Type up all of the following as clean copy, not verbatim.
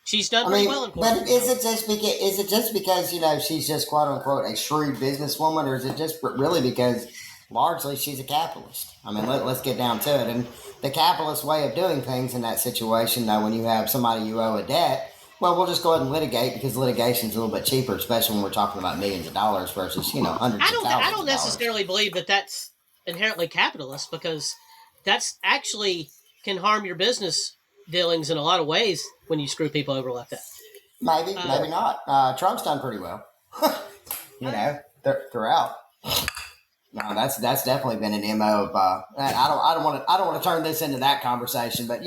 She's done I pretty mean, well in but corporate. is it just because she's just quote unquote a shrewd businesswoman, or is it just really because largely she's a capitalist? I mean, let's get down to it. And the capitalist way of doing things in that situation, though, when you have somebody you owe a debt, well, we'll just go ahead and litigate because litigation's a little bit cheaper, especially when we're talking about millions of dollars versus hundreds of I thousands don't of dollars. necessarily believe that that's inherently capitalist, because that's actually can harm your business dealings in a lot of ways when you screw people over like that. Maybe, maybe not. Trump's done pretty well, throughout. No, that's definitely been an MO of. I don't want to turn this into that conversation, but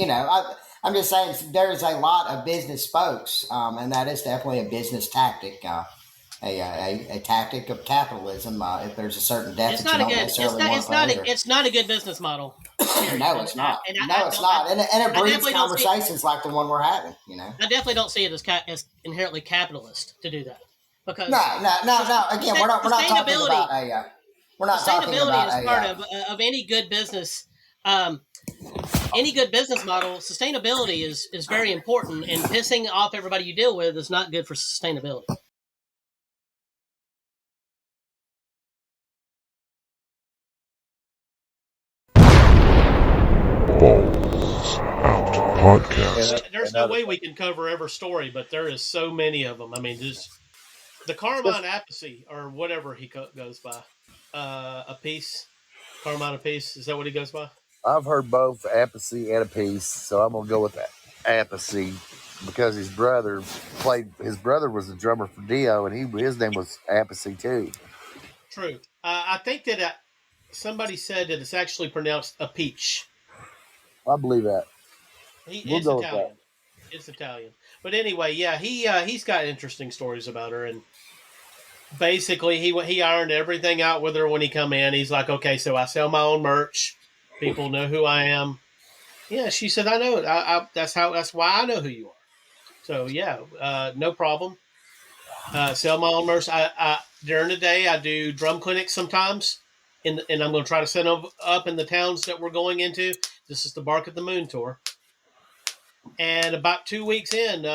I'm just saying there is a lot of business spokes, and that is definitely a business tactic, a tactic of capitalism. If there's a certain deficit, you don't necessarily want to pay. It's not a good business model. No, it's not. No, it's not, and it breeds conversations like the one we're having. I definitely don't see it as inherently capitalist to do that, because no. Again, we're not talking about a. We're not talking about sustainability is part of any good business. Any good business model, sustainability is very important, and pissing off everybody you deal with is not good for sustainability. Balls Out Podcast. There's no way we can cover every story, but there is so many of them. I mean, just the Carmine Appice, or whatever he goes by, a piece. Carmine Appice, is that what he goes by? I've heard both Appice and Appice, so I'm gonna go with Appice because his brother was the drummer for Dio, and his name was Appice too. True. I think that somebody said that it's actually pronounced a peach. I believe that. It's Italian. It's Italian. But anyway, yeah, he's got interesting stories about her, and basically he ironed everything out with her when he come in. He's like, okay, so I sell my own merch. People know who I am. Yeah, she said, I know it. That's why I know who you are. So yeah, no problem. Sell my own merch. I during the day I do drum clinics sometimes, and I'm going to try to set them up in the towns that we're going into. This is the Bark at the Moon tour. And about 2 weeks in,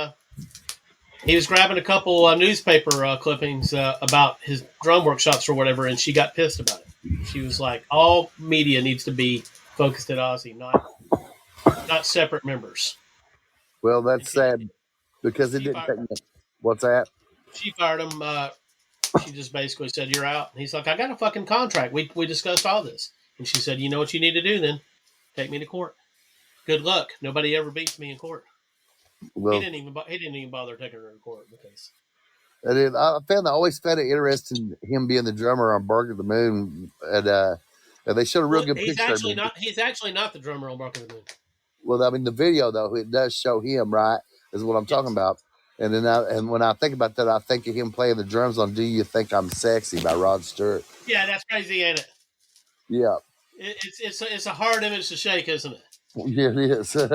he was grabbing a couple newspaper clippings about his drum workshops or whatever, and she got pissed about it. She was like, all media needs to be focused at Ozzy, not separate members. Well, that's sad because it didn't take much. What's that? She fired him. She just basically said, you're out. And he's like, I got a fucking contract. We discussed all this. And she said, you know what you need to do then? Take me to court. Good luck. Nobody ever beats me in court. Well, he didn't even bother taking her to court because. I always found it interesting him being the drummer on Bark at the Moon, and they showed a real good picture. He's actually not the drummer on Bark at the Moon. Well, I mean the video though it does show him, right? Is what I'm talking about. And then when I think about that, I think of him playing the drums on "Do You Think I'm Sexy" by Rod Stewart. Yeah, that's crazy, ain't it? Yeah. It's a hard image to shake, isn't it? Yeah, it is. A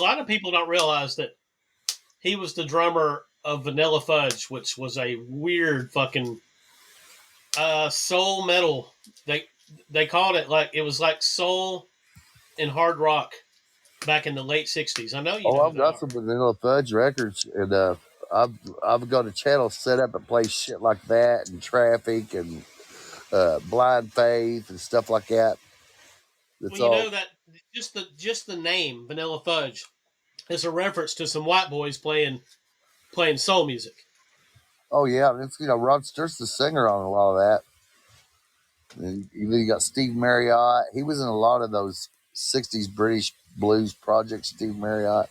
lot of people don't realize that he was the drummer of Vanilla Fudge, which was a weird fucking soul metal. They called it it was like soul and hard rock back in the late 60s. I know you. I've got some Vanilla Fudge records, and I've got a channel set up and play shit like that, and Traffic, and Blind Faith, and stuff like that. Know that just the name Vanilla Fudge is a reference to some white boys playing soul music. Oh yeah, it's Rod Stewart's the singer on a lot of that. And you got Steve Marriott. He was in a lot of those 60s British blues projects, Steve Marriott.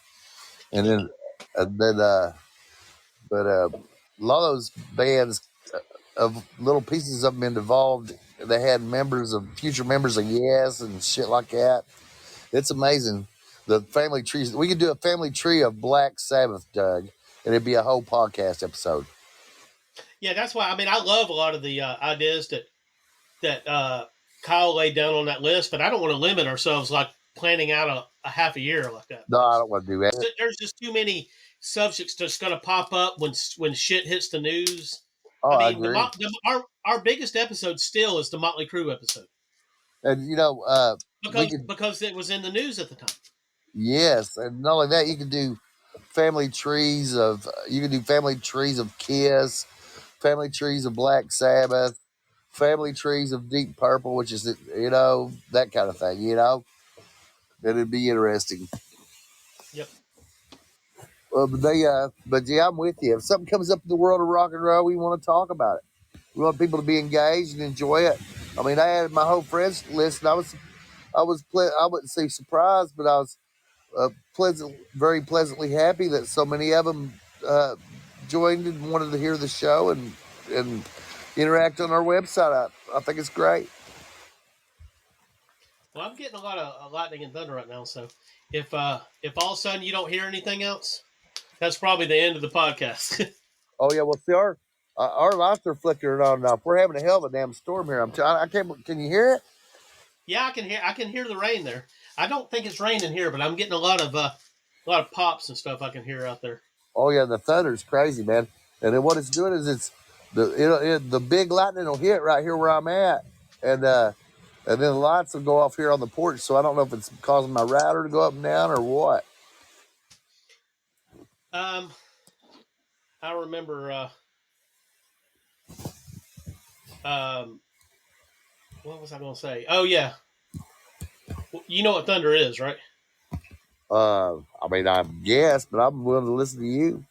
And then but a lot of those bands of little pieces of them involved, they had future members of Yes and shit like that. It's amazing. The family trees. We could do a family tree of Black Sabbath, Doug, and it'd be a whole podcast episode. Yeah, that's why. I mean, I love a lot of the ideas that Kyle laid down on that list, but I don't want to limit ourselves like planning out a half a year like that. No, I don't want to do that. There's just too many subjects that's going to pop up when shit hits the news. Oh, I agree. Our biggest episode still is the Motley Crue episode. And because it was in the news at the time. Yes, and not only that, you can do family trees of Kiss, family trees of Black Sabbath, family trees of Deep Purple, which is that kind of thing. It'd be interesting. Yep. But yeah, I'm with you. If something comes up in the world of rock and roll, we want to talk about it. We want people to be engaged and enjoy it. I mean, I had my whole friends list. And I wouldn't say surprised, but I was very pleasantly happy that so many of them joined and wanted to hear the show and interact on our website. I think it's great. Well, I'm getting a lot of lightning and thunder right now, so if all of a sudden you don't hear anything else, that's probably the end of the podcast. Oh yeah, well, see, our lights are flickering on and off. We're having a hell of a damn storm here. I can't. Can you hear it? Yeah, I can hear the rain there. I don't think it's raining here, but I'm getting a lot of pops and stuff I can hear out there. Oh yeah, the thunder's crazy, man. And then what it's doing is the big lightning will hit right here where I'm at, and then the lights will go off here on the porch. So I don't know if it's causing my router to go up and down or what. I remember. What was I going to say? Oh yeah, you know what thunder is, right? I mean, I guess, but I'm willing to listen to you.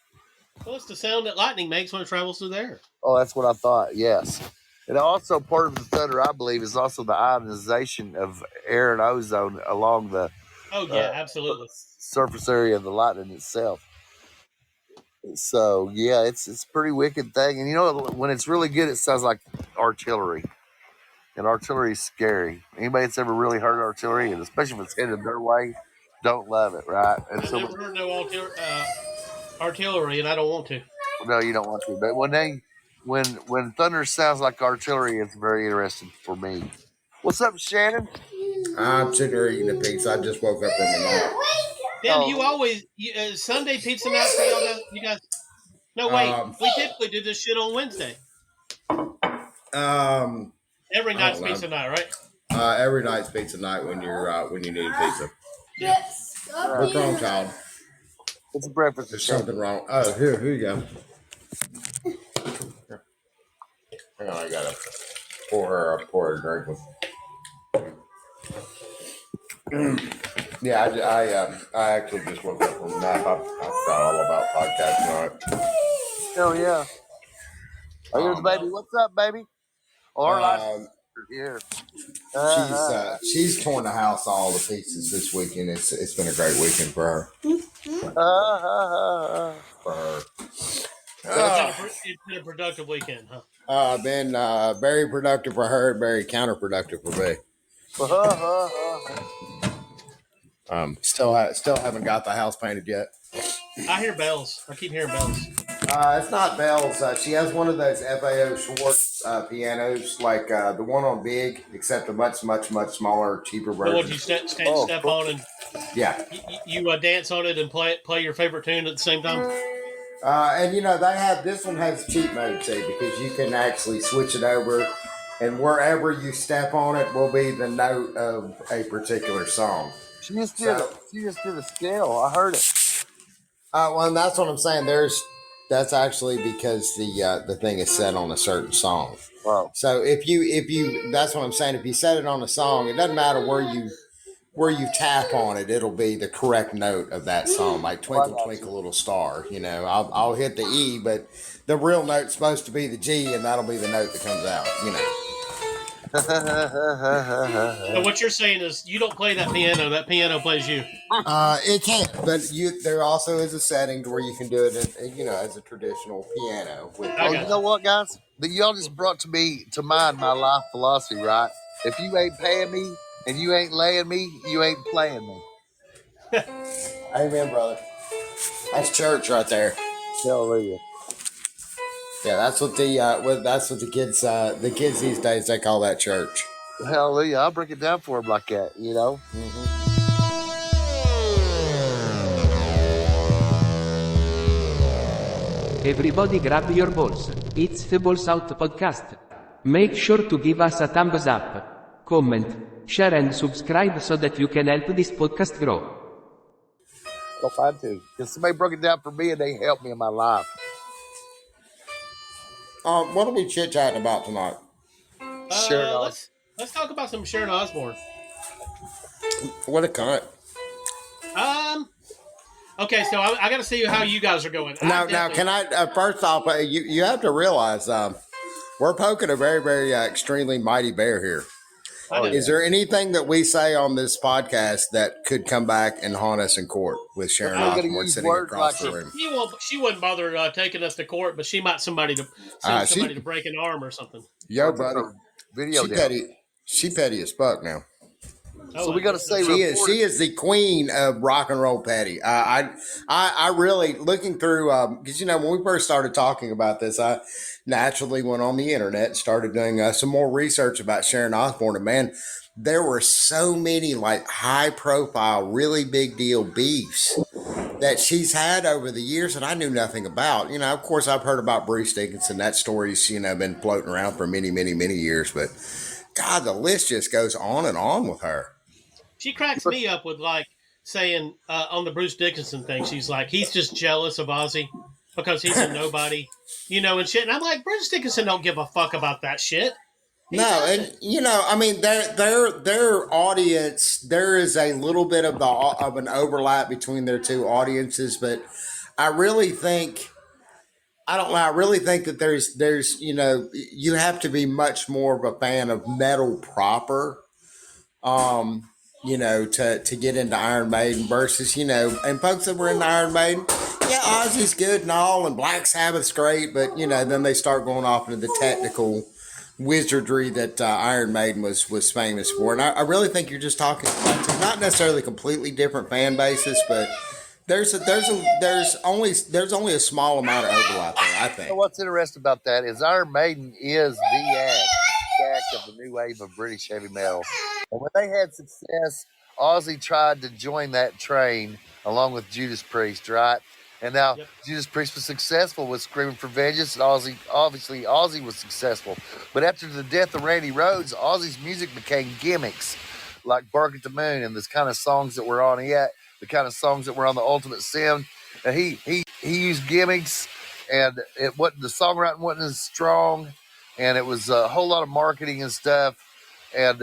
Well, it's the sound that lightning makes when it travels through the air. Oh, that's what I thought. Yes, and also part of the thunder, I believe, is also the ionization of air and ozone along the. Oh yeah, absolutely. Surface area of the lightning itself. So yeah, it's a pretty wicked thing, and when it's really good, it sounds like artillery, and artillery is scary. Anybody that's ever really heard artillery, and especially if it's headed their way, don't love it, right? And I've never heard no artillery, and I don't want to. No, you don't want to. But when thunder sounds like artillery, it's very interesting for me. What's up, Shannon? I'm sitting here eating a pizza. I just woke up from the nap. Damn, you always Sunday pizza night for y'all. You guys. No, wait. We typically do this shit on Wednesday. Every night's pizza night, right? Every night's pizza night when you need a pizza. Yes. What's wrong, child? It's breakfast. There's something wrong. Oh, here you go. Hang on, I gotta pour her a drink with. Yeah, I actually just woke up from a nap. I forgot all about podcast night. Hell yeah. Oh, here's baby. What's up, baby? All right. Here. She's torn the house all to pieces this weekend. It's been a great weekend for her. For her. It's been a productive weekend, huh? Been very productive for her, very counterproductive for me. Still haven't got the house painted yet. I hear bells. I keep hearing bells. It's not bells. She has one of those FAO Schwartz pianos, like the one on Big, except a much smaller, cheaper version. What you step on and you dance on it and play your favorite tune at the same time. And this one has cheat mode too, because you can actually switch it over, and wherever you step on it will be the note of a particular song. She just did a scale. I heard it. Well, and that's what I'm saying. That's actually because the thing is set on a certain song. Wow. So if you that's what I'm saying. If you set it on a song, it doesn't matter where you tap on it. It'll be the correct note of that song. Like Twinkle Twinkle Little Star. I'll hit the E, but the real note's supposed to be the G, and that'll be the note that comes out. So what you're saying is you don't play that piano plays you. It can't, but there also is a setting to where you can do it as a traditional piano. You know what, guys? Y'all just brought to mind my life philosophy, right? If you ain't paying me and you ain't laying me, you ain't playing me. Amen, brother. That's church right there. Hallelujah. Yeah, that's what the kids these days, they call that church. Hallelujah. I'll break it down for them like that, Mm-hmm. Everybody grab your balls. It's the Balls Out podcast. Make sure to give us a thumbs up, comment, share and subscribe so that you can help this podcast grow. If I do, because somebody broke it down for me and they helped me in my life. What are we chit chatting about tonight? Sharon Osbourne. Let's talk about some Sharon Osbourne. What a cunt. Okay, so I got to see how you guys are going. Now, can I? First off, you have to realize we're poking a very, very extremely mighty bear here. Is there anything that we say on this podcast that could come back and haunt us in court with Sharon Osbourne sitting across the room? She wouldn't bother taking us to court, but she might send somebody to break an arm or something. Yo, buddy, she petty as fuck now. So we got to say she is the queen of rock and roll petty. I really looking through because when we first started talking about this, I naturally went on the internet and started doing some more research about Sharon Osbourne, and man, there were so many like high profile, really big deal beefs that she's had over the years that I knew nothing about. Of course, I've heard about Bruce Dickinson. That story's been floating around for many, many, many years, but God, the list just goes on and on with her. She cracks me up with like saying on the Bruce Dickinson thing, she's like, he's just jealous of Ozzy because he's a nobody, and shit. And I'm like, Bruce Dickinson don't give a fuck about that shit. And I mean, their audience, there is a little bit of an overlap between their two audiences, but I really think that there's you have to be much more of a fan of metal proper. To get into Iron Maiden versus, and folks that were in Iron Maiden, Ozzy's good and all, and Black Sabbath's great, but, then they start going off into the technical wizardry that Iron Maiden was famous for. And I really think you're just talking about not necessarily completely different fan bases, but there's only a small amount of overlap there, I think. What's interesting about that is Iron Maiden is the act of the new wave of British heavy metal. And when they had success, Ozzy tried to join that train along with Judas Priest, right? And now Judas Priest was successful with Screaming for Vengeance, and Ozzy was successful. But after the death of Randy Rhoads, Ozzy's music became gimmicks, like Bark at the Moon and this kind of songs that were on it, the kind of songs that were on the Ultimate Sin. And he used gimmicks, and the songwriting wasn't as strong, and it was a whole lot of marketing and stuff. And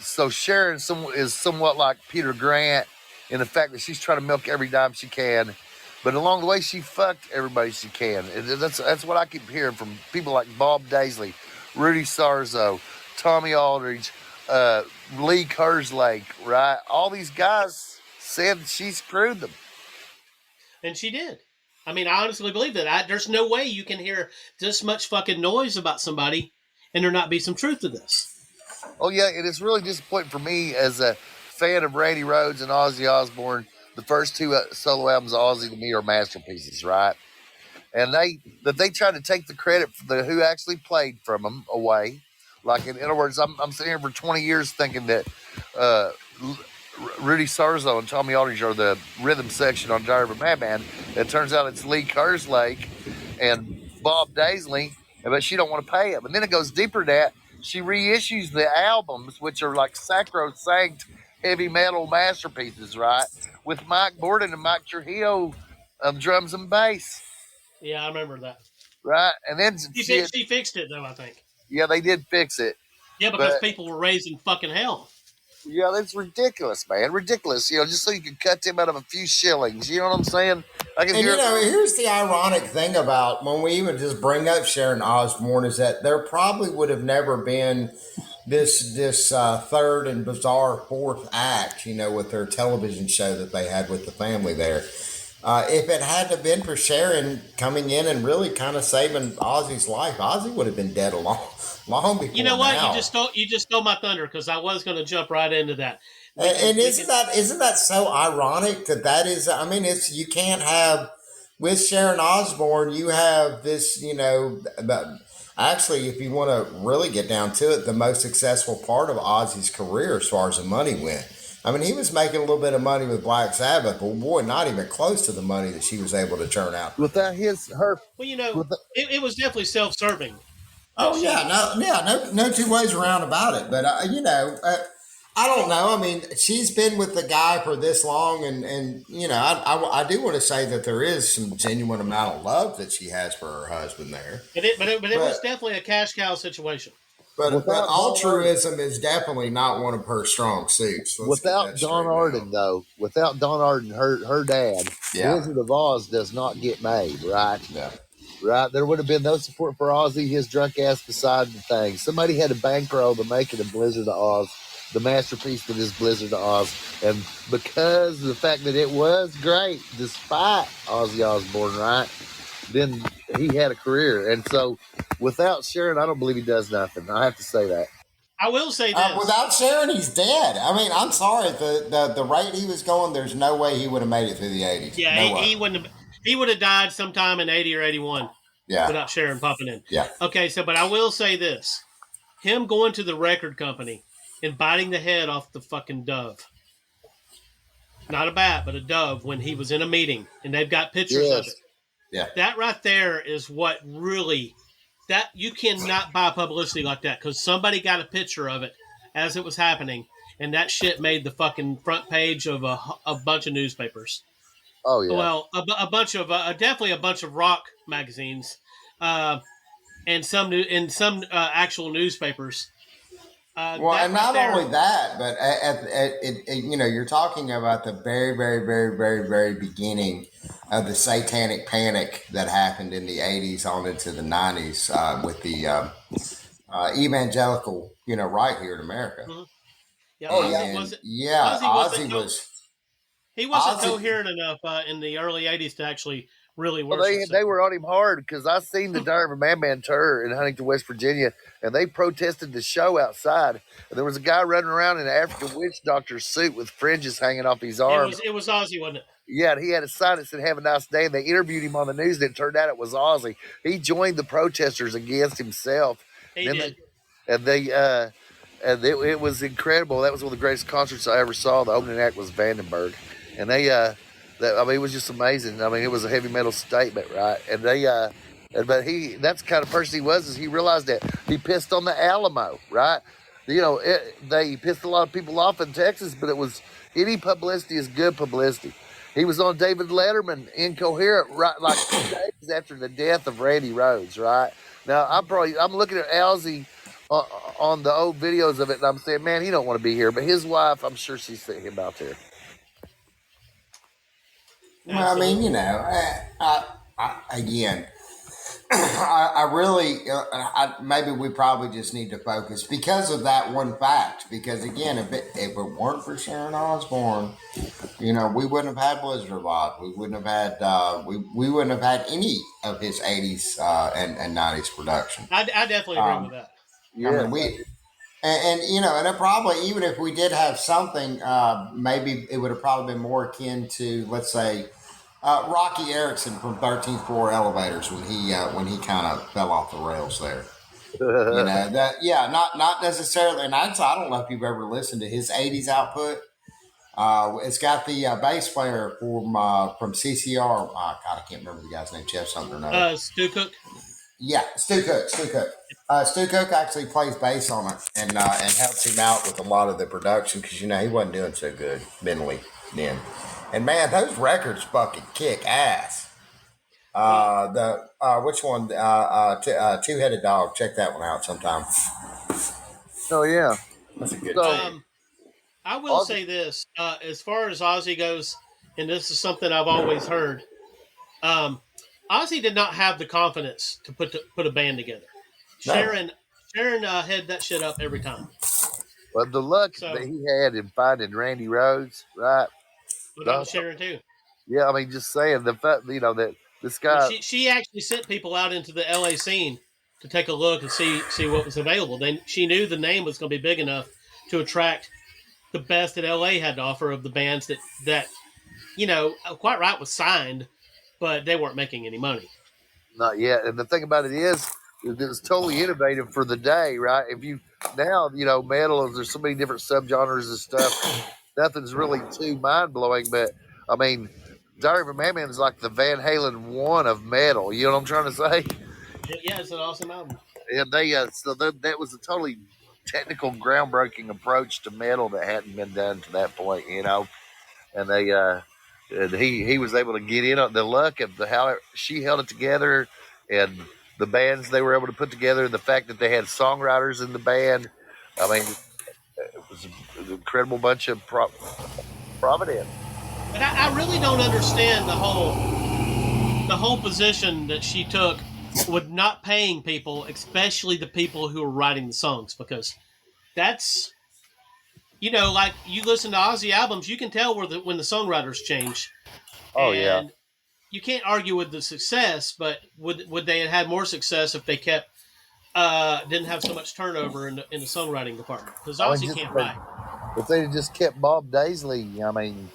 so Sharon is somewhat like Peter Grant in the fact that she's trying to milk every dime she can, but along the way she fucked everybody she can. And that's what I keep hearing from people like Bob Daisley, Rudy Sarzo, Tommy Aldridge, Lee Kerslake, right? All these guys said she screwed them, and she did. I mean, I honestly believe that. There's no way you can hear this much fucking noise about somebody and there not be some truth to this. Oh, yeah, and it's really disappointing for me as a fan of Randy Rhoads and Ozzy Osbourne. The first two solo albums of Ozzy to me are masterpieces, right? And they tried to take the credit for who actually played from them away. Like, in other words, I'm sitting here for 20 years thinking that Rudy Sarzo and Tommy Aldridge are the rhythm section on Diary of a Madman. It turns out it's Lee Kerslake and Bob Daisley, but she don't want to pay him. And then it goes deeper than that. She reissues the albums, which are like sacrosanct heavy metal masterpieces, right? With Mike Borden and Mike Trujillo drums and bass. Yeah, I remember that. Right? And then she fixed it, though, I think. Yeah, they did fix it. Yeah, because people were raised in fucking hell. Yeah, that's ridiculous, man. Ridiculous. Just so you can cut them out of a few shillings. You know what I'm saying? Here's the ironic thing about when we even just bring up Sharon Osbourne is that there probably would have never been this third and bizarre fourth act, with their television show that they had with the family there. If it hadn't been for Sharon coming in and really kind of saving Ozzy's life, Ozzy would have been dead long before. You know what? Now. You just stole my thunder because I was going to jump right into that. And isn't that so ironic that is? I mean, you can't have with Sharon Osbourne. You have this, actually, if you want to really get down to it, the most successful part of Ozzy's career as far as the money went. I mean, he was making a little bit of money with Black Sabbath, but boy, not even close to the money that she was able to turn out. Without her. Well, it was definitely self-serving. Oh yeah, no two ways around about it. But I don't know. I mean, she's been with the guy for this long, and I do want to say that there is some genuine amount of love that she has for her husband there. But it was But definitely a cash cow situation. but Without Don Arden, altruism is definitely not one of her strong suits. Let's get without that Don straight now. Arden though, without Don Arden, her dad, Yeah, Blizzard of Oz does not get made, right? yeah. Right? There would have been no support for Ozzy, his drunk ass beside the thing. Somebody had to bankroll the making of Blizzard of Oz, the masterpiece that is Blizzard of Oz. And because of the fact that it was great, despite Ozzy Osbourne, right? Then he had a career. And so without Sharon, I don't believe he does nothing. I have to say that. I will say this. Without Sharon, he's dead. I mean, I'm sorry. The rate he was going, there's no way he would have made it through the 80s. Yeah, no way. he would have died sometime in 80 or 81 Yeah. without Sharon popping in. Yeah. Okay, but I will say this. Him going to the record company and biting the head off the fucking dove. Not a bat, but a dove when he was in a meeting and they've got pictures of it. Yeah. That right there is what really that you cannot buy publicity like that because somebody got a picture of it as it was happening and that shit made the fucking front page of a bunch of newspapers. Oh, yeah. Well, a bunch of definitely a bunch of rock magazines, and some actual newspapers. And not only that, but you're talking about the very, very, very, very, very beginning of the satanic panic that happened in the 80s on into the 90s with the evangelical, right here in America. Mm-hmm. Yeah, Ozzy was. He wasn't Ozzy- coherent enough in the early 80s to actually really work. Well, they were on him hard because I seen the Diary Man tour in Huntington, West Virginia, and they protested the show outside. And there was a guy running around in an African witch doctor's suit with fringes hanging off his arm. It was Ozzy, wasn't it? Yeah, and he had a sign that said "Have a nice day." And they interviewed him on the news, and it turned out it was Ozzy. He joined the protesters against himself. He did. It was incredible. That was one of the greatest concerts I ever saw. The opening act was Vandenberg, and it was just amazing. I mean, it was a heavy metal statement, right? And that's the kind of person he was. Is he realized that he pissed on the Alamo, right? They pissed a lot of people off in Texas, but it was any publicity is good publicity. He was on David Letterman, incoherent, right, like 2 days after the death of Randy Rhoads, right? Now I'm looking at Ozzy on the old videos of it, and I'm saying, man, he don't want to be here, but his wife, I'm sure she's sent him out there. Well, I mean, I really, maybe we probably just need to focus because of that one fact. Because again, if it weren't for Sharon Osbourne, we wouldn't have had Blizzard of Oz. We wouldn't have had we wouldn't have had any of his 80s and 90s production. I definitely agree with that. Yeah. I mean, and it probably, even if we did have something, maybe it would have probably been more akin to, let's say, Rocky Erickson from 13th Floor Elevators when he kind of fell off the rails there. Not necessarily. And I don't know if you've ever listened to his 80s output. It's got the bass player from CCR. God, I can't remember the guy's name. Jeff something or another. Stu Cook. Yeah, Stu Cook. Stu Cook actually plays bass on it and helps him out with a lot of the production because he wasn't doing so good mentally then. And man, those records fucking kick ass. Which one? Two-Headed Dog. Check that one out sometime. Oh yeah, that's a good. I will say this: as far as Ozzy goes, and this is something I've always heard. Ozzy did not have the confidence to put a band together. No. Sharon had that shit up every time. Well, the luck that he had in finding Randy Rhoads, right? But that was Sharon too. Yeah, I mean, just saying the fact, that this guy. She actually sent people out into the LA scene to take a look and see what was available. Then she knew the name was going to be big enough to attract the best that LA had to offer of the bands that quite right was signed, but they weren't making any money. Not yet. And the thing about it is it was totally innovative for the day, right? If you now, metal, there's so many different subgenres and stuff. Nothing's really too mind blowing, but I mean, Diary of a Madman is like the Van Halen 1 of metal. You know what I'm trying to say? Yeah, it's an awesome album. And that was a totally technical, groundbreaking approach to metal that hadn't been done to that point, And and he was able to get in on the luck of how she held it together, and the bands they were able to put together. The fact that they had songwriters in the band, I mean, it was an incredible bunch of providence. But I really don't understand the whole position that she took with not paying people, especially the people who are writing the songs, because that's, like you listen to Ozzy albums, you can tell when the songwriters change. Oh yeah. And you can't argue with the success, but would they have had more success if they kept didn't have so much turnover in the songwriting department? Because Ozzy can't write. If they'd have just kept Bob Daisley,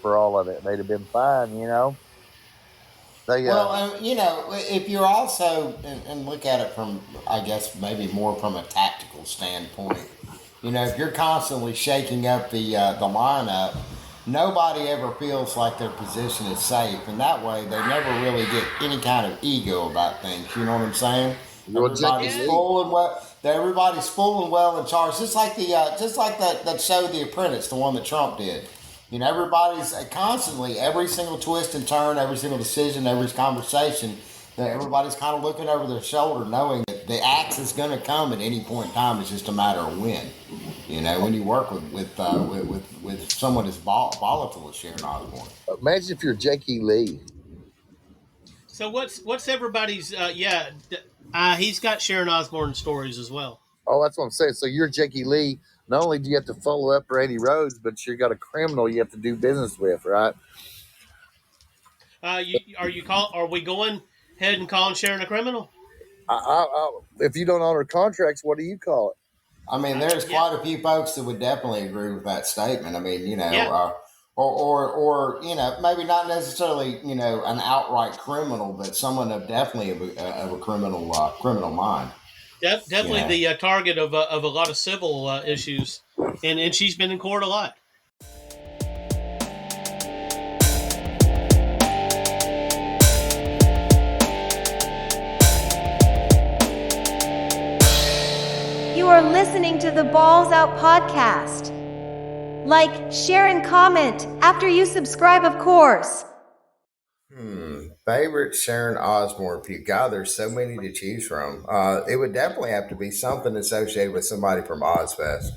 for all of it, they'd have been fine, They, Well, if you're also and look at it from, I guess maybe more from a tactical standpoint, if you're constantly shaking up the lineup, nobody ever feels like their position is safe, and that way they never really get any kind of ego about things. You know what I'm saying? Everybody's full and well. Everybody's full and well in charge, just like that show, The Apprentice, the one that Trump did. Everybody's constantly, every single twist and turn, every single decision, every conversation, that everybody's kind of looking over their shoulder, knowing that the axe is going to come at any point in time. It's just a matter of when. When you work with someone as volatile as Sharon Osbourne. Imagine if you're Jakey Lee. So what's everybody's? He's got Sharon Osbourne stories as well. Oh, that's what I'm saying. So you're Jakey Lee. Not only do you have to follow up Randy Rhoads, but you got a criminal you have to do business with, right? Are we going ahead and calling Sharon a criminal? If you don't honor contracts, what do you call it? I mean, there's quite a few folks that would definitely agree with that statement. I mean, or maybe not necessarily an outright criminal, but someone of definitely of a criminal mind. Definitely the target of a lot of civil issues, and she's been in court a lot. You are listening to the Balls Out podcast. Like, share, and comment after you subscribe, of course. Favorite Sharon Osbourne pew. God, there's so many to choose from. It would definitely have to be something associated with somebody from Ozfest.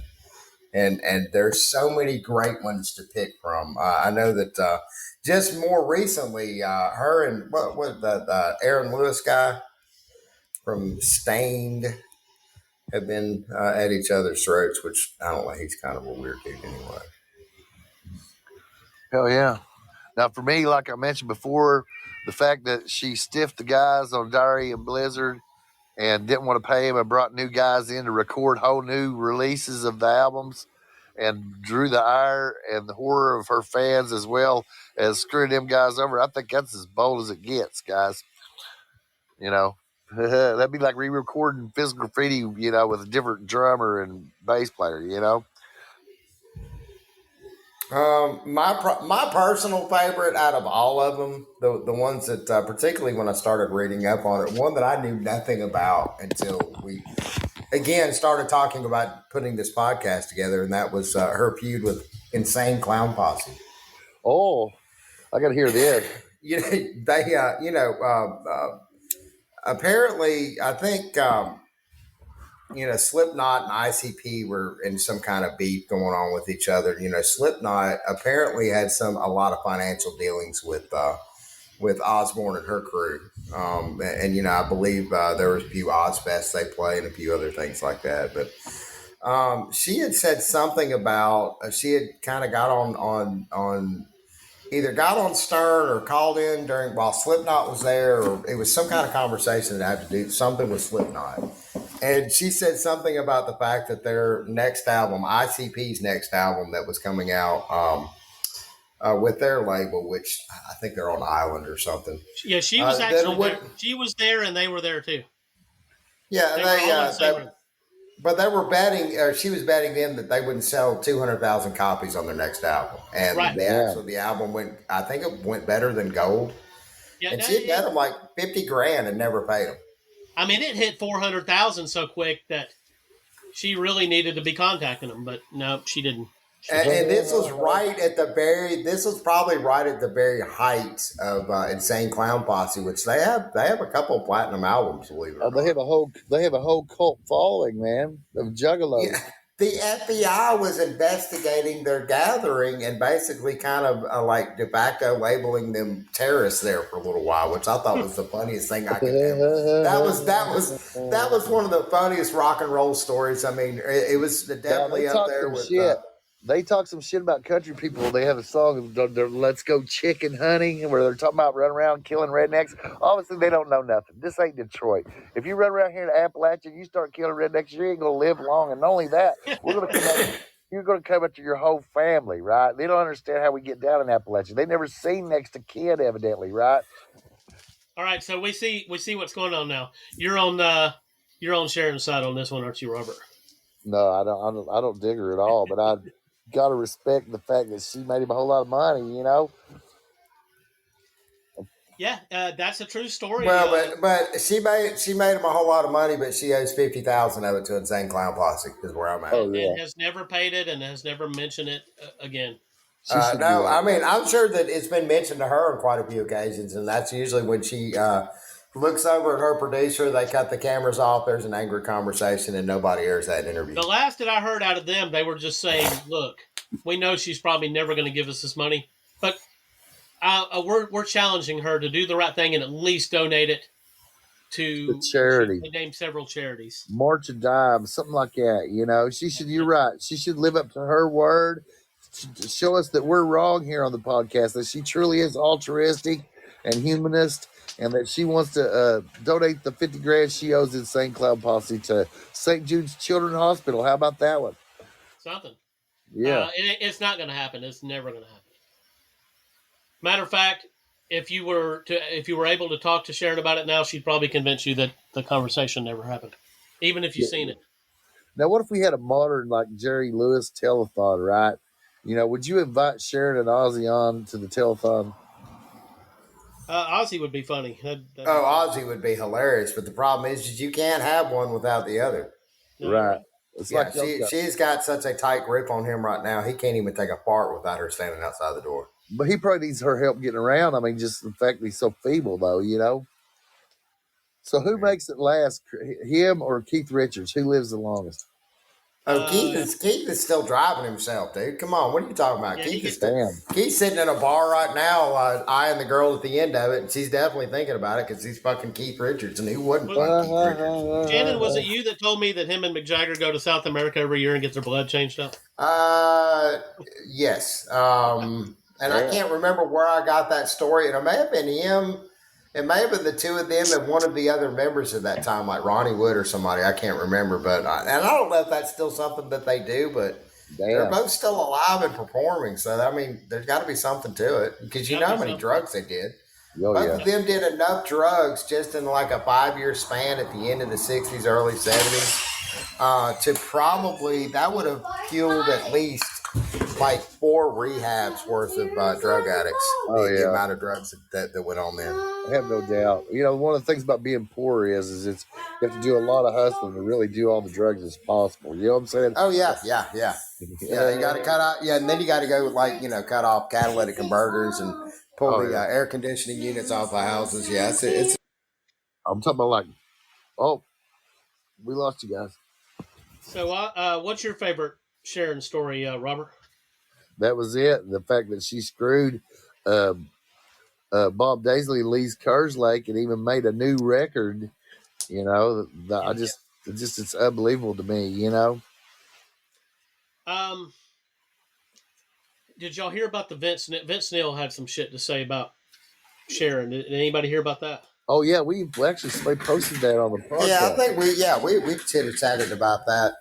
And there's so many great ones to pick from. I know that just more recently, her and the Aaron Lewis guy from Stained have been at each other's throats, which I don't know. He's kind of a weird dude anyway. Hell yeah. Now, for me, like I mentioned before, the fact that she stiffed the guys on Diary and Blizzard and didn't want to pay them and brought new guys in to record whole new releases of the albums and drew the ire and the horror of her fans as well as screwing them guys over. I think that's as bold as it gets, guys. That'd be like re-recording Physical Graffiti, with a different drummer and bass player, My personal favorite out of all of them, the ones that particularly when I started reading up on it, one that I knew nothing about until we again started talking about putting this podcast together, and that was her feud with Insane Clown Posse. Oh, I got to hear this. Apparently, I think Slipknot and ICP were in some kind of beef going on with each other. Slipknot apparently had a lot of financial dealings with Osbourne and her crew. And I believe there was a few Ozfests they play and a few other things like that. But she had said something about she had kind of got on either got on Stern or called in while Slipknot was there, or it was some kind of conversation that had to do something with Slipknot. And she said something about the fact that their next album, ICP's next album that was coming out with their label, which I think they're on Island or something. Yeah, she was actually there. She was there and they were there too. Yeah, but they were betting, or she was betting them that they wouldn't sell 200,000 copies on their next album. And the album went better than gold. Yeah, and she had bet them like $50,000 and never paid them. I mean, it hit 400,000 so quick that she really needed to be contacting him, but no, she didn't. And this was probably right at the very height of Insane Clown Posse, which they have a couple of platinum albums, believe it or They not. have a whole cult following, man, of juggalos. Yeah. The FBI was investigating their gathering and basically kind of like de facto labeling them terrorists there for a little while, which I thought was the funniest thing I could do. That was one of the funniest rock and roll stories. I mean, it was definitely up there with. They talk some shit about country people. They have a song, Let's Go Chicken Hunting, where they're talking about running around killing rednecks. Obviously, they don't know nothing. This ain't Detroit. If you run around here in Appalachia and you start killing rednecks, you ain't going to live long. And not only that, you're going to come after your whole family, right? They don't understand how we get down in Appalachia. They never seen next to kin, evidently, right? All right, so we see what's going on now. You're on Sharon's side on this one, aren't you, Robert? No, I don't dig her at all, but I got to respect the fact that she made him a whole lot of money, you know? Yeah, that's a true story. Well, but she made him a whole lot of money, but she owes $50,000 of it to Insane Clown Posse, is where I'm at. And has never paid it and has never mentioned it again. No, I mean, I'm sure that it's been mentioned to her on quite a few occasions, and that's usually when she looks over at her producer, they cut the cameras off, there's an angry conversation, and nobody airs that interview. The last that I heard out of them, they were just saying, look, we know she's probably never going to give us this money, but we're challenging her to do the right thing and at least donate it to charity. They named several charities. March of Dimes, something like that, you know. You're right. She should live up to her word, to show us that we're wrong here on the podcast, that she truly is altruistic and humanist, and that she wants to donate the $50,000 she owes Insane Clown Posse to St. Jude's Children's Hospital. How about that one? Something. Yeah. It's not going to happen. It's never going to happen. Matter of fact, if you were able to talk to Sharon about it now, she'd probably convince you that the conversation never happened, even if you've seen it. Now, what if we had a modern, like, Jerry Lewis telethon, right? You know, would you invite Sharon and Ozzy on to the telethon? Ozzy would be funny. Ozzy would be hilarious, but the problem is you can't have one without the other. Right. It's like she's got such a tight grip on him right now, he can't even take a fart without her standing outside the door. But he probably needs her help getting around. I mean, just the fact that he's so feeble, though, you know? So who makes it last, him or Keith Richards? Who lives the longest? Keith is still driving himself, dude. Come on, what are you talking about? Yeah, Keith's sitting in a bar right now, eyeing the girl at the end of it, and she's definitely thinking about it because he's fucking Keith Richards, and who wouldn't fuck Keith Richards? Shannon, was it you that told me that him and Mick Jagger go to South America every year and get their blood changed up? Yes. And I can't remember where I got that story, and it may have been him. It may have been the two of them and one of the other members at that time, like Ronnie Wood or somebody. I can't remember, and I don't know if that's still something that they do, but they're both still alive and performing. So, I mean, there's got to be something to it because you know how many drugs they did. Both of them did enough drugs just in like a 5-year span at the end of the 60s, early 70s to probably, that would have fueled at least like 4 rehabs worth of drug addicts. The amount of drugs that went on there. I have no doubt. You know, one of the things about being poor is you have to do a lot of hustling to really do all the drugs as possible. You know what I'm saying? Oh yeah. You got to cut out. Yeah, and then you got to go cut off catalytic converters and pull the air conditioning units off the houses. Yeah, it's. I'm talking about we lost you guys. So, what's your favorite Sharon story, Robert? That was it. The fact that she screwed Bob Daisley, Lee's Kerslake, and even made a new record. You know, it's unbelievable to me. You know. Did y'all hear about the Vince Neil had some shit to say about Sharon? Did anybody hear about that? Oh yeah, we actually posted that on the podcast. Yeah, I think we chitter-chatted about that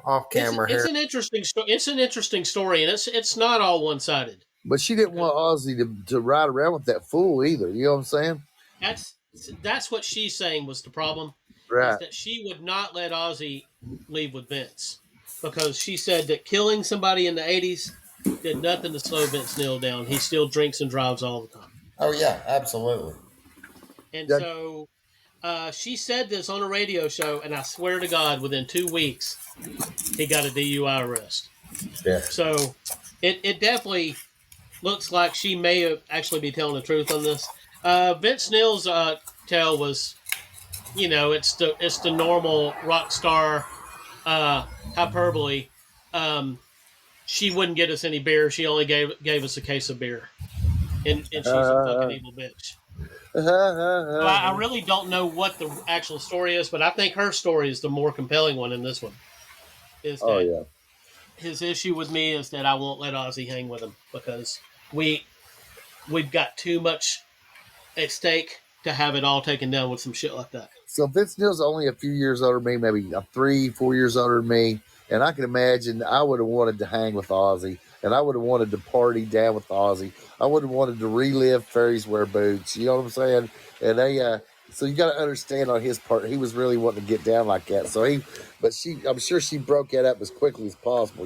off camera here. It's an interesting story, and it's not all one-sided. But she didn't want Ozzy to ride around with that fool either. You know what I'm saying? That's what she's saying was the problem. Right. Is that she would not let Ozzy leave with Vince because she said that killing somebody in the 80s did nothing to slow Vince Neil down. He still drinks and drives all the time. Oh yeah, absolutely. And so She said this on a radio show, and I swear to God, within 2 weeks, he got a DUI arrest. Yeah. So it definitely looks like she may actually be telling the truth on this. Vince Neil's tale was, it's the normal rock star hyperbole. She wouldn't get us any beer. She only gave us a case of beer, and she's a fucking evil bitch. So I really don't know what the actual story is, but I think her story is the more compelling one in this one. Is that his issue with me is that I won't let Ozzy hang with him because we've got too much at stake to have it all taken down with some shit like that. So Vince Neil's only a few years older than me, maybe 3-4 years older than me, and I can imagine I would have wanted to hang with Ozzy, and I would have wanted to party down with Ozzy. I would have wanted to relive Fairies Wear Boots. You know what I'm saying? And so you got to understand on his part, he was really wanting to get down like that. So I'm sure she broke that up as quickly as possible.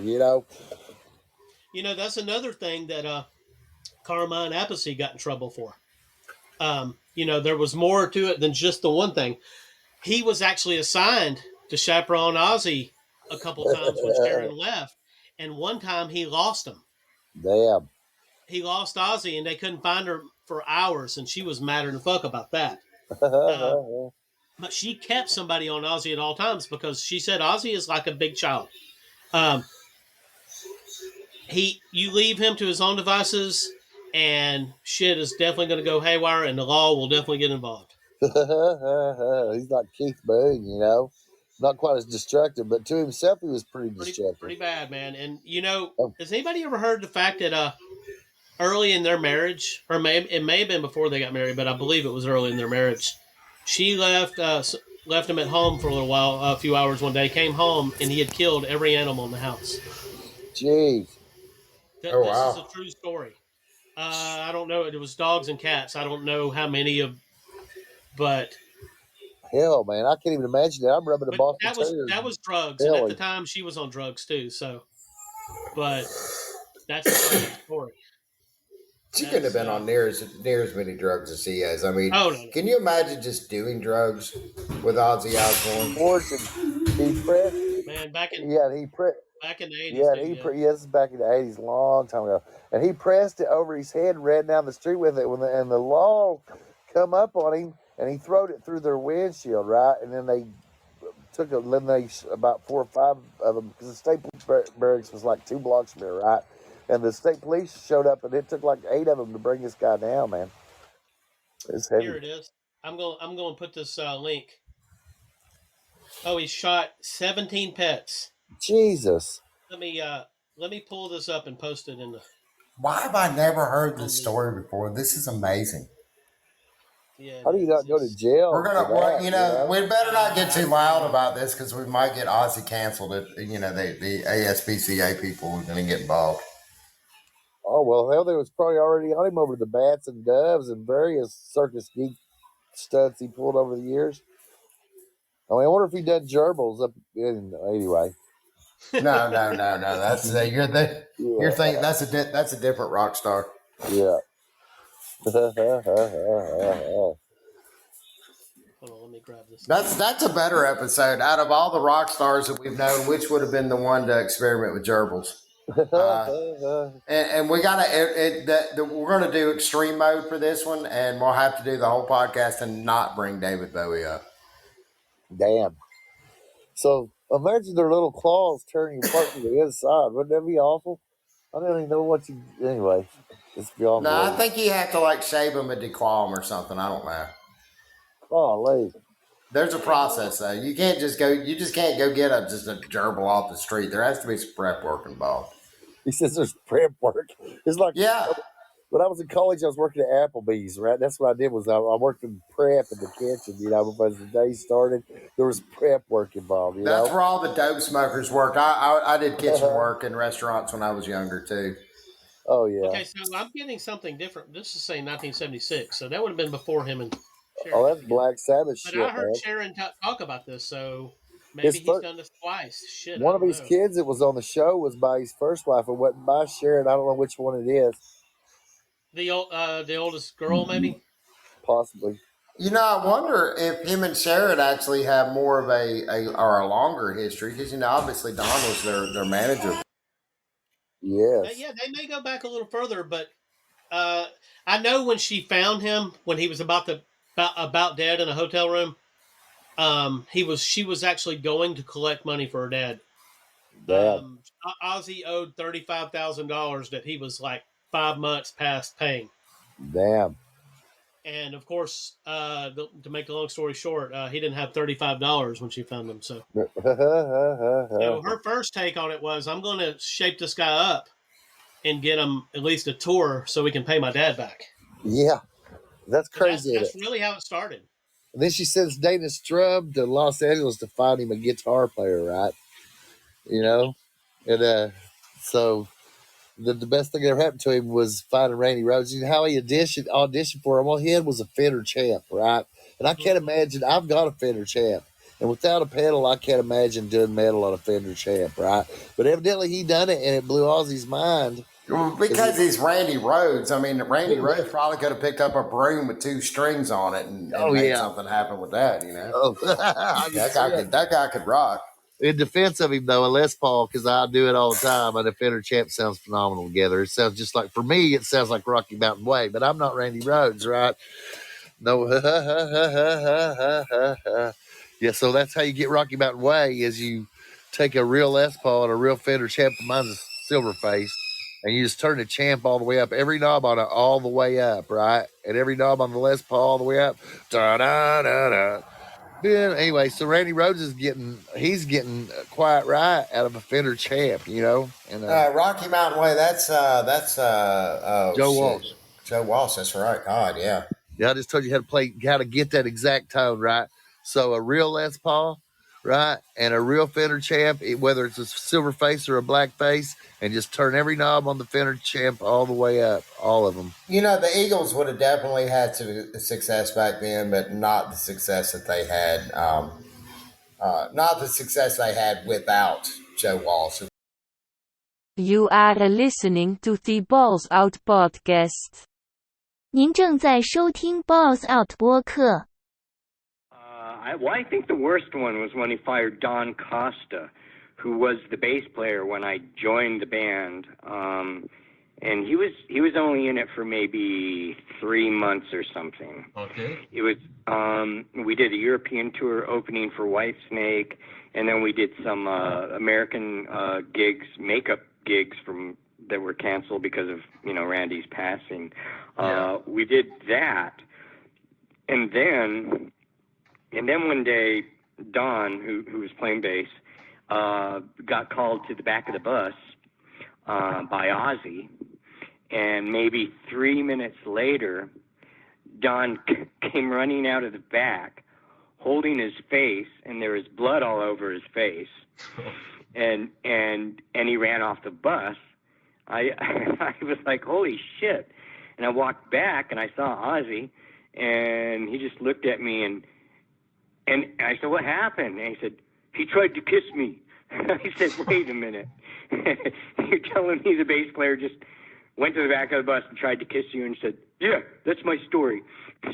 That's another thing that Carmine Appice got in trouble for. There was more to it than just the one thing. He was actually assigned to chaperone Ozzy a couple times when Sharon left, and one time he lost him. Damn. He lost Ozzy, and they couldn't find her for hours, and she was madder than fuck about that. But she kept somebody on Ozzy at all times because she said Ozzy is like a big child. You leave him to his own devices, and shit is definitely going to go haywire, and the law will definitely get involved. He's like Keith Boone, not quite as destructive, but to himself he was pretty destructive. Pretty bad, man. And has anybody ever heard the fact that early in their marriage, or it may have been before they got married, but I believe it was early in their marriage, she left him at home for a little while, a few hours one day, came home, and he had killed every animal in the house. Jeez. This is a true story. I don't know. It was dogs and cats. I don't know how many but hell, man, I can't even imagine that. I'm rubbing a Boston Terrier. That was drugs, and at the time she was on drugs too. So, but that's a story. She couldn't have been on near as many drugs as he has. I mean, no. Can you imagine just doing drugs with Ozzy Osbourne? He pressed. Man, back in back in the 80s. Yeah, this is back in the 80s, a long time ago. And he pressed it over his head and ran down the street with it. And the law come up on him, and he throwed it through their windshield, right? And then they took about 4 or 5 of them, because the state police barracks was like 2 blocks from here, right? And the state police showed up, and it took like 8 of them to bring this guy down, man. It's heavy. Here it is. I'm going to put this link. Oh, he shot 17 pets. Jesus. Let me pull this up and post it in the. Why have I never heard this story before? This is amazing. Yeah, how do you not go to jail? We're gonna, we better not get too loud about this because we might get Ozzy canceled. The ASPCA people are gonna get involved. Oh well, hell, they was probably already on him over the bats and doves and various circus geek stunts he pulled over the years. I mean, I wonder if he done gerbils up in anyway. No. That's you're thinking that's a different rock star. Yeah. Hold on, let me grab this. That's a better episode. Out of all the rock stars that we've known, which would have been the one to experiment with gerbils? And we we're going to do extreme mode for this one, and we'll have to do the whole podcast and not bring David Bowie up. Damn. So imagine their little claws turning apart to the inside. Wouldn't that be awful? I don't even know what you. Anyway, it's be awful. No, I think you have to shave them and declaw them or something. I don't know. Oh, lazy. There's a process though. You can't just go. You just can't go get just a gerbil off the street. There has to be some prep work involved. He says there's prep work. It's like when I was in college, I was working at Applebee's, right? That's what I did was I worked in prep in the kitchen, because the day started, there was prep work involved. That's where all the dope smokers work. I did kitchen work in restaurants when I was younger too. Oh yeah. Okay, so I'm getting something different. This is saying 1976, so that would have been before him and Sharon. Oh, that's Black Sabbath shit. But I heard man. Sharon talk about this, so maybe he's done this twice. Shit. One of his kids that was on the show was by his first wife. It wasn't by Sharon. I don't know which one it is. The oldest girl, maybe. Possibly. I wonder if him and Sharon actually have more of a longer history because obviously Don was their manager. Yes. Yeah, they may go back a little further, but I know when she found him when he was about dead in a hotel room. She was actually going to collect money for her dad. Damn. Ozzy owed $35,000 that he was like 5 months past paying. Damn. And of course, to make a long story short, he didn't have $35 when she found him. So her first take on it was, I'm going to shape this guy up and get him at least a tour so we can pay my dad back. Yeah. That's So crazy. that's really how it started. And then she sends Dana Strub to Los Angeles to find him a guitar player, right? And so the best thing that ever happened to him was finding Randy Rhoads. You know how he auditioned for him? All he had was a Fender Champ, right? And I can't imagine, I've got a Fender Champ. And without a pedal, I can't imagine doing metal on a Fender Champ, right? But evidently he done it, and it blew Ozzy's mind. Well, because he's Randy Rhoads. I mean, Randy Rhoads probably could have picked up a broom with 2 strings on it and made something happen with that. Oh, that guy could rock. In defense of him, though, a Les Paul, because I do it all the time, and a Fender Champ sounds phenomenal together. It sounds just like, for me, it sounds like Rocky Mountain Way, but I'm not Randy Rhoads, right? No. Yeah, so that's how you get Rocky Mountain Way, is you take a real Les Paul and a real Fender Champ, mine's a silver face, and you just turn the Champ all the way up, every knob on it all the way up, right? And every knob on the Les Paul all the way up. Da-da-da-da. Anyway, so Randy Rhoads is getting quiet right out of a Fender Champ, And Rocky Mountain Way. That's Joe Walsh. Joe Walsh. That's right. God, yeah. Yeah, I just told you how to get that exact tone right. So a real Les Paul, right, and a real Fender Champ, whether it's a silver face or a black face, and just turn every knob on the Fender Champ all the way up, all of them. The Eagles would have definitely had success back then, but not the success that they had. Not the success they had without Joe Walsh. You are listening to the Balls Out podcast. 您正在收听 Balls Out 播客。I think the worst one was when he fired Don Costa, who was the bass player when I joined the band. And he was only in it for maybe 3 months or something. Okay. It was we did a European tour opening for Whitesnake, and then we did some American gigs, makeup gigs that were canceled because of Randy's passing. We did that, and then one day Don, who was playing bass, got called to the back of the bus by Ozzy, and maybe 3 minutes later, Don came running out of the back, holding his face, and there was blood all over his face, and he ran off the bus. I was like, holy shit. And I walked back and I saw Ozzy, and he just looked at me and I said, what happened? And he said, he tried to kiss me. I said, wait a minute. You're telling me the bass player just went to the back of the bus and tried to kiss you? And he said, yeah, that's my story.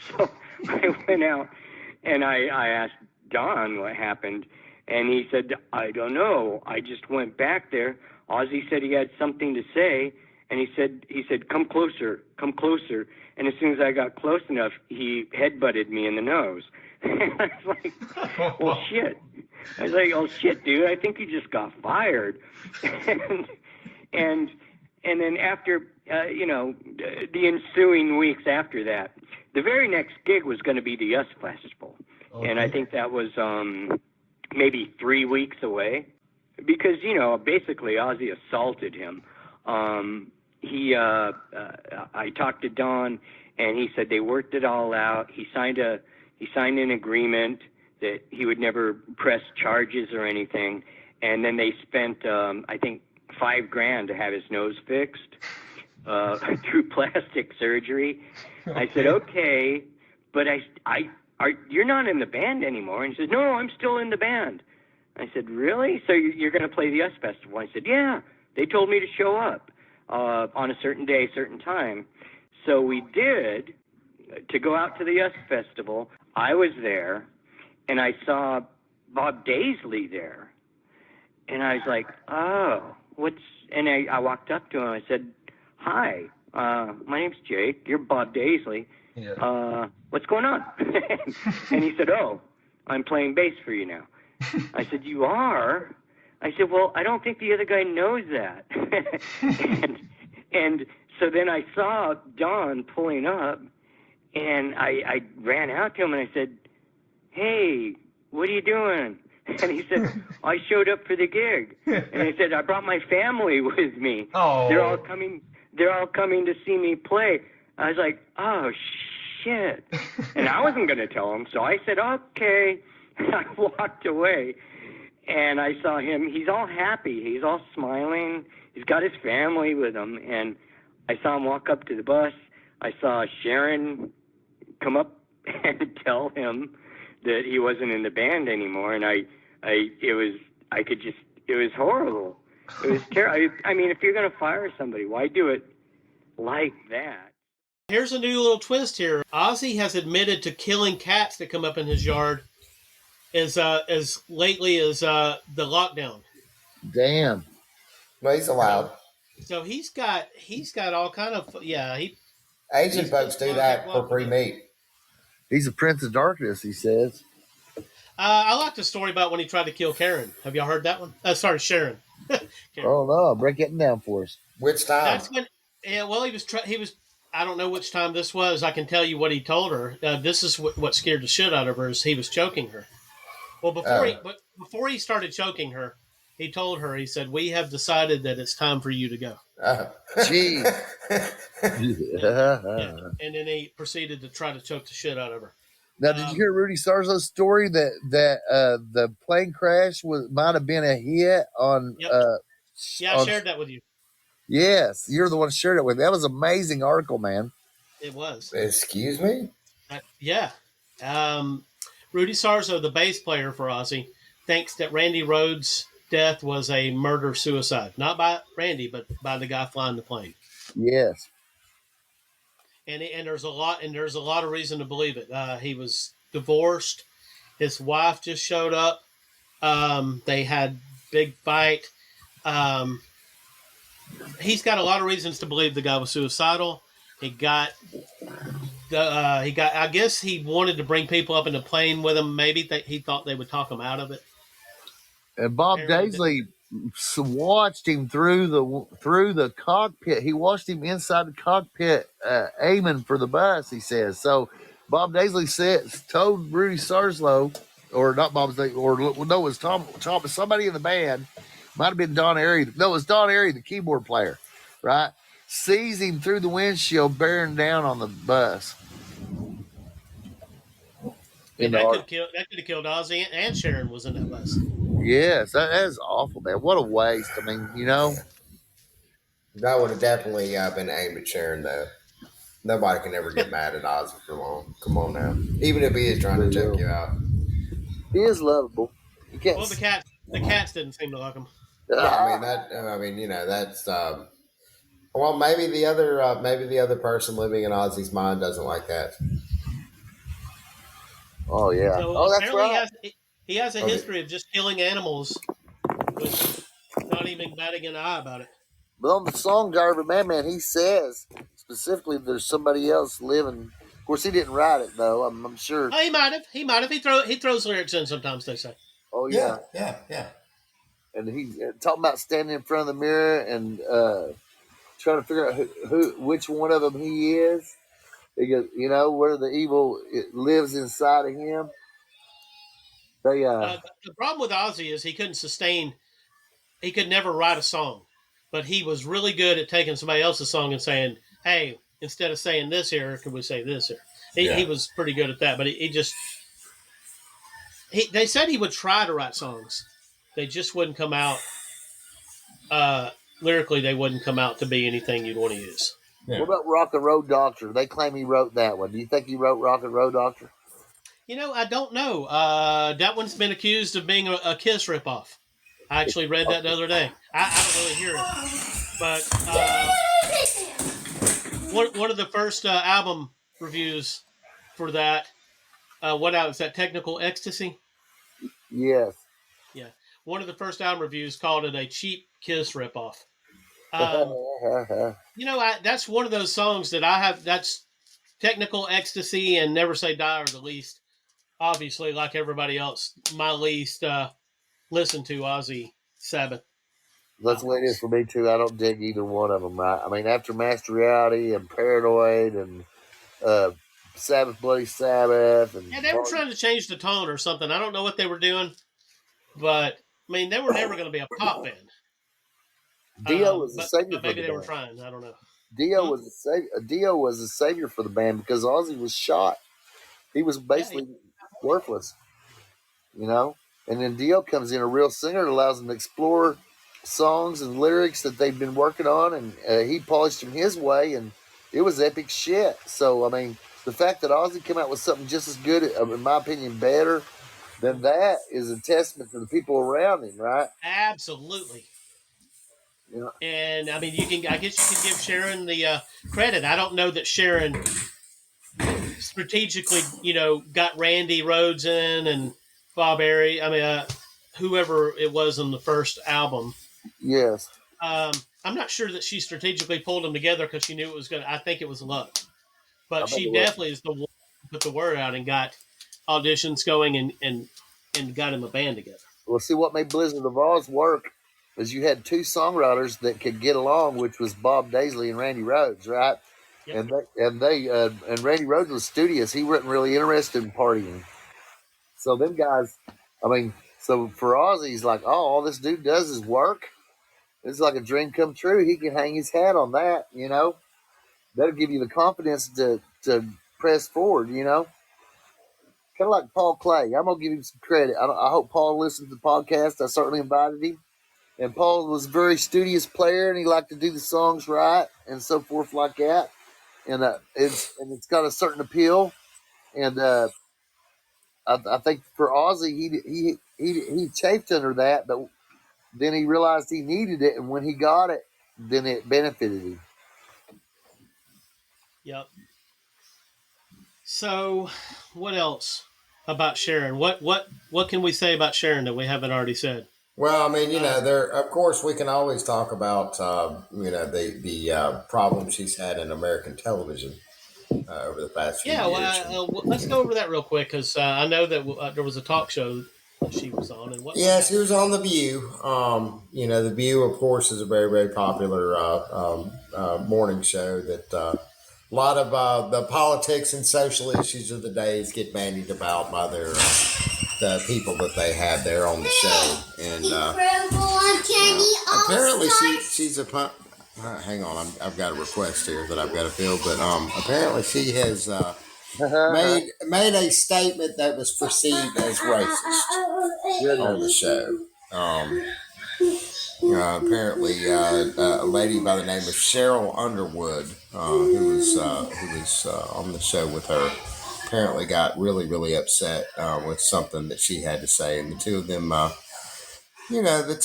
So I went out and I asked Don what happened. And he said, I don't know. I just went back there. Ozzy said he had something to say. And he said, come closer. And as soon as I got close enough, he headbutted me in the nose. And I was like, well, shit. I was like, oh, shit, dude, I think you just got fired. And then after, the ensuing weeks after that, the very next gig was going to be the Yes Festival. Okay. And I think that was maybe 3 weeks away because, basically Ozzy assaulted him. I talked to Don, and he said they worked it all out. He signed an agreement that he would never press charges or anything. And then they spent, I think, $5,000 to have his nose fixed through plastic surgery. Okay. I said, okay, but you're not in the band anymore. And he said, no, I'm still in the band. I said, really? So you're going to play the US Festival? I said, yeah. They told me to show up on a certain day, certain time. So we did, to go out to the US Festival. I was there, and I saw Bob Daisley there, and I was like, oh, what's? And I walked up to him. I said, hi, my name's Jake. You're Bob Daisley. Yeah. What's going on? And he said, oh, I'm playing bass for you now. I said, you are? I said, well, I don't think the other guy knows that. and so then I saw Don pulling up, and I ran out to him and I said, hey, what are you doing? And he said, I showed up for the gig. And I said, I brought my family with me. Oh. They're all coming to see me play. I was like, oh, shit. And I wasn't going to tell him, so I said, okay. I walked away, and I saw him. He's all happy. He's all smiling. He's got his family with him, and I saw him walk up to the bus. I saw Sharon come up and tell him that he wasn't in the band anymore, and it was horrible. It was terrible. I mean, if you're going to fire somebody, why do it like that? Here's a new little twist here. Ozzy has admitted to killing cats that come up in his yard as lately as the lockdown. Damn. Well, he's allowed. So he's got all kind of Asian folks do that for pre-meat. He's a prince of darkness, he says. I like the story about when he tried to kill Karen. Have y'all heard that one? Sorry, Sharon. Oh no, break it down for us. Which time? That's when. Yeah, well, he was. I don't know which time this was. I can tell you what he told her. This is what scared the shit out of her. Is he was choking her. Well, before he started choking her, he told her. He said, "We have decided that it's time for you to go." Gee. Yeah. And then he proceeded to try to choke the shit out of her. Now, did you hear Rudy Sarzo's story that the plane crash might have been a hit on? Yep. I shared that with you. Yes, you're the one who shared it with me. That was an amazing article, man. It was. Excuse me? Yeah. Rudy Sarzo, the bass player for Ozzy, thinks that Randy Rhoads' death was a murder-suicide. Not by Randy, but by the guy flying the plane. Yes. And there's a lot of reason to believe it. He was divorced. His wife just showed up. They had big fight. He's got a lot of reasons to believe the guy was suicidal. I guess he wanted to bring people up in the plane with him. Maybe he thought they would talk him out of it. And Bob Daisley watched him through the cockpit. He watched him inside the cockpit, aiming for the bus. He says so. Bob Daisley told Rudy Sarzo, or not Bob Daisley, or no, it was Tom. Somebody in the band. Might have been Don Airy. No, it was Don Airy, the keyboard player, right? Sees him through the windshield bearing down on the bus. And that could have killed Ozzy, and Sharon was in that bus. Yes, that is awful, man. What a waste. I mean, That would have definitely been aimed at Sharon, though. Nobody can ever get mad at Ozzy for long. Come on now. Even if he is trying to choke you out. He is lovable. Well, the cats didn't seem to like him. Yeah, that's. Well, maybe the other person living in Ozzy's mind doesn't like that. Oh yeah. So that's right. He has a history of just killing animals, with not even batting an eye about it. But on the song Driver Man, he says specifically there's somebody else living. Of course, he didn't write it though. I'm sure. Oh, he might have. He throws lyrics in sometimes. They say. Oh yeah. Yeah. And he's talking about standing in front of the mirror and trying to figure out which one of them he is. Because where the evil lives inside of him. The problem with Ozzy is he could never write a song, but he was really good at taking somebody else's song and saying, "Hey, instead of saying this here, can we say this here?" He was pretty good at that, but they said he would try to write songs. They just wouldn't come out lyrically. They wouldn't come out to be anything you'd want to use. Yeah. What about Rock and Roll Doctor? They claim he wrote that one. Do you think he wrote Rock and Roll Doctor? I don't know. That one's been accused of being a Kiss ripoff. I actually read that the other day. I don't really hear it. But one of the first album reviews for that. What out is that? Technical Ecstasy? Yes. Yeah. One of the first album reviews called it a cheap Kiss ripoff. That's one of those songs that I have. That's Technical Ecstasy and Never Say Die are the least, obviously, like everybody else, my least listened to Ozzy Sabbath. That's the way it is for me too. I don't dig either one of them. Right? I mean, after Master Reality and Paranoid and Sabbath, Bloody Sabbath, and they were trying to change the tone or something. I don't know what they were doing, but I mean, they were never going to be a pop band. Dio was a savior. But maybe they were trying. I don't know. Dio was a savior. Dio was a savior for the band because Ozzy was shot. He was basically worthless, And then Dio comes in, a real singer, that allows them to explore songs and lyrics that they've been working on, and he polished them his way, and it was epic shit. So, I mean, the fact that Ozzy came out with something just as good, in my opinion, better than that, is a testament to the people around him, right? Absolutely. Yeah. And I mean, I guess you can give Sharon the credit. I don't know that Sharon strategically, got Randy Rhoads in and Bob Airy. I mean, whoever it was on the first album. Yes. I'm not sure that she strategically pulled them together because she knew it was I think it was luck. But she definitely is the one who put the word out and got auditions going and got him a band together. Well, see, what made Blizzard of Oz work is you had two songwriters that could get along, which was Bob Daisley and Randy Rhoads, right? Yep. And Randy Rhoads was studious. He wasn't really interested in partying. So them guys, I mean, so for Ozzy, he's like, oh, all this dude does is work. It's like a dream come true. He can hang his hat on that, That'll give you the confidence to press forward, Kind of like Paul Clay. I'm going to give him some credit. I hope Paul listens to the podcast. I certainly invited him. And Paul was a very studious player, and he liked to do the songs right and so forth like that. And it's got a certain appeal. And I think for Ozzy, he chafed under that, but then he realized he needed it, and when he got it, then it benefited him. Yep. So, what else about Sharon? What can we say about Sharon that we haven't already said? Well, I mean, there. Of course, we can always talk about the problems she's had in American television over the past few years. Let's go over that real quick because I know that there was a talk show that she was on, and she was on The View. The View, of course, is a very, very popular morning show that a lot of the politics and social issues of the days get bandied about by the people that they had there on the show. And apparently she's a hang on, I've got a request here that I've got to fill, but apparently she has made a statement that was perceived as racist on the show. Apparently, a lady by the name of Cheryl Underwood, who was on the show with her, apparently got really, really upset with something that she had to say, and the two of them, the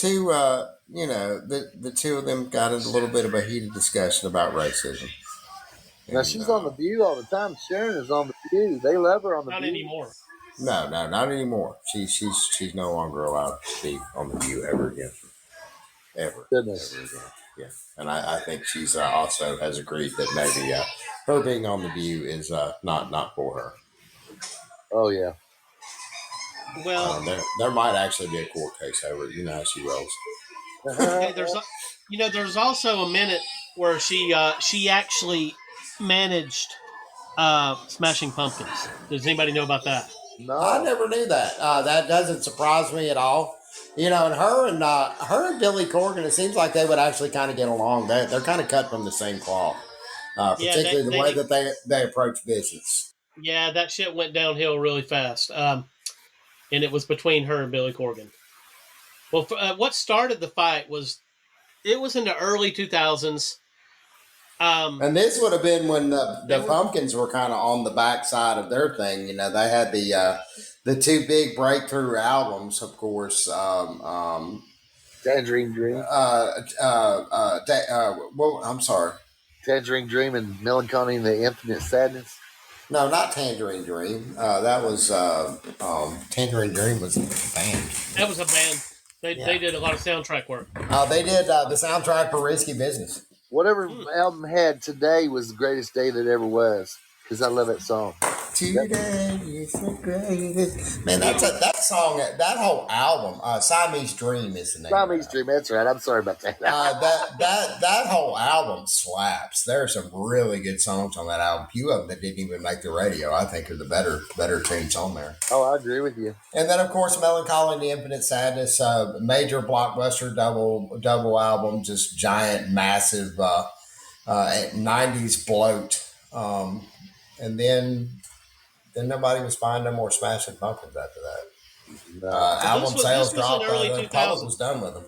two of them got into a little bit of a heated discussion about racism. Now she's on The View all the time. Sharon is on The View. They love her on The View. Not anymore. No, not anymore. She's no longer allowed to be on The View ever again. Ever again. Yeah, and I think she's also has agreed that maybe her being on The View is not for her. Oh yeah. Well, there might actually be a court case over it. You know how she rolls. Okay, there's also a minute where she actually managed Smashing Pumpkins. Does anybody know about that? No, I never knew that. That doesn't surprise me at all. And her and Billy Corgan, it seems like they would actually kind of get along. They're kind of cut from the same cloth, particularly the way that they approach business. Yeah, that shit went downhill really fast, and it was between her and Billy Corgan. Well, what started the fight was it was in the early 2000s. And this would have been when the Pumpkins were kind of on the backside of their thing. They had the two big breakthrough albums, of course. Tangerine Dream. I'm sorry. Tangerine Dream and Melancholy and the Infinite Sadness. No, not Tangerine Dream. That was Tangerine Dream was a band. That was a band. They did a lot of soundtrack work. They did the soundtrack for Risky Business. Whatever album had Today was the greatest day that ever was. Because I love that song. Today is the greatest. Man, that song, that whole album, Siamese Dream is the name. Siamese Dream, that's right. I'm sorry about that. that whole album slaps. There are some really good songs on that album. A few of them that didn't even make the radio, I think, are the better tunes on there. Oh, I agree with you. And then, of course, Melancholy and the Infinite Sadness, major blockbuster double album, just giant, massive 90s bloat. And then nobody was buying no more Smashing Pumpkins after that. Album sales dropped. The public was done with them.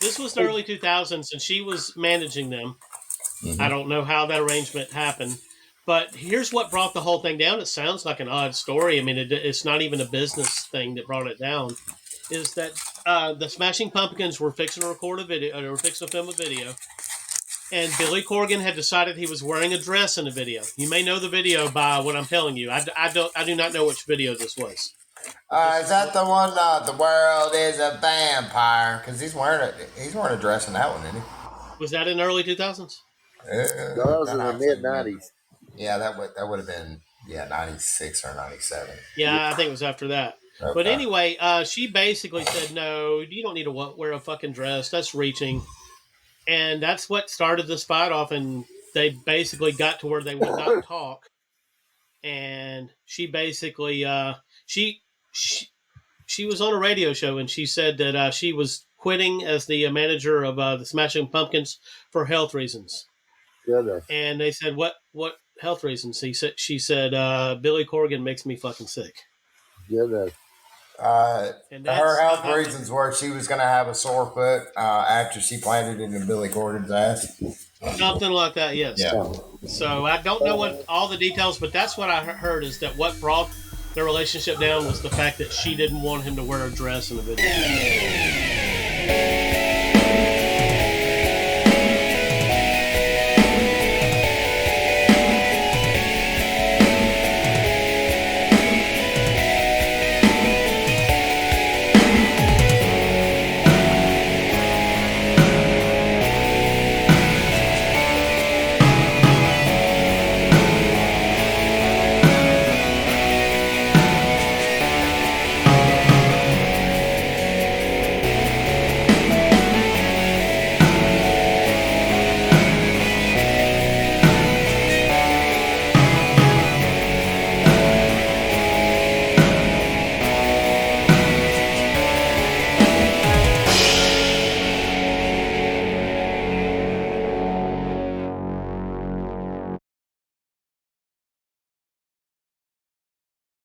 This was the early 2000s, and she was managing them. Mm-hmm. I don't know how that arrangement happened, but here's what brought the whole thing down. It sounds like an odd story. I mean, it's not even a business thing that brought it down. Is that the Smashing Pumpkins were fixing to record a video, or were fixing to film a video. And Billy Corgan had decided he was wearing a dress in the video. You may know the video by what I'm telling you. I do not know which video this was. Is that the one? The world is a vampire. Because he's wearing a dress in that one, isn't he? Was that in the early 2000s? That was in the mid 90s. Yeah, that would have been 96 or 97. Yeah, I think it was after that. Okay. But anyway, she basically said, "No, you don't need to wear a fucking dress. That's reaching." And that's what started this fight off, and they basically got to where they would not talk. And she basically, she was on a radio show, and she said that she was quitting as the manager of the Smashing Pumpkins for health reasons. Good. And they said, "What health reasons?" She said, "Billy Corgan makes me fucking sick." Good. Her health reasons were she was going to have a sore foot after she planted it in Billy Corgan's ass. Something like that, yes. Yeah. So I don't know what all the details, but that's what I heard is that what brought their relationship down was the fact that she didn't want him to wear a dress in the video.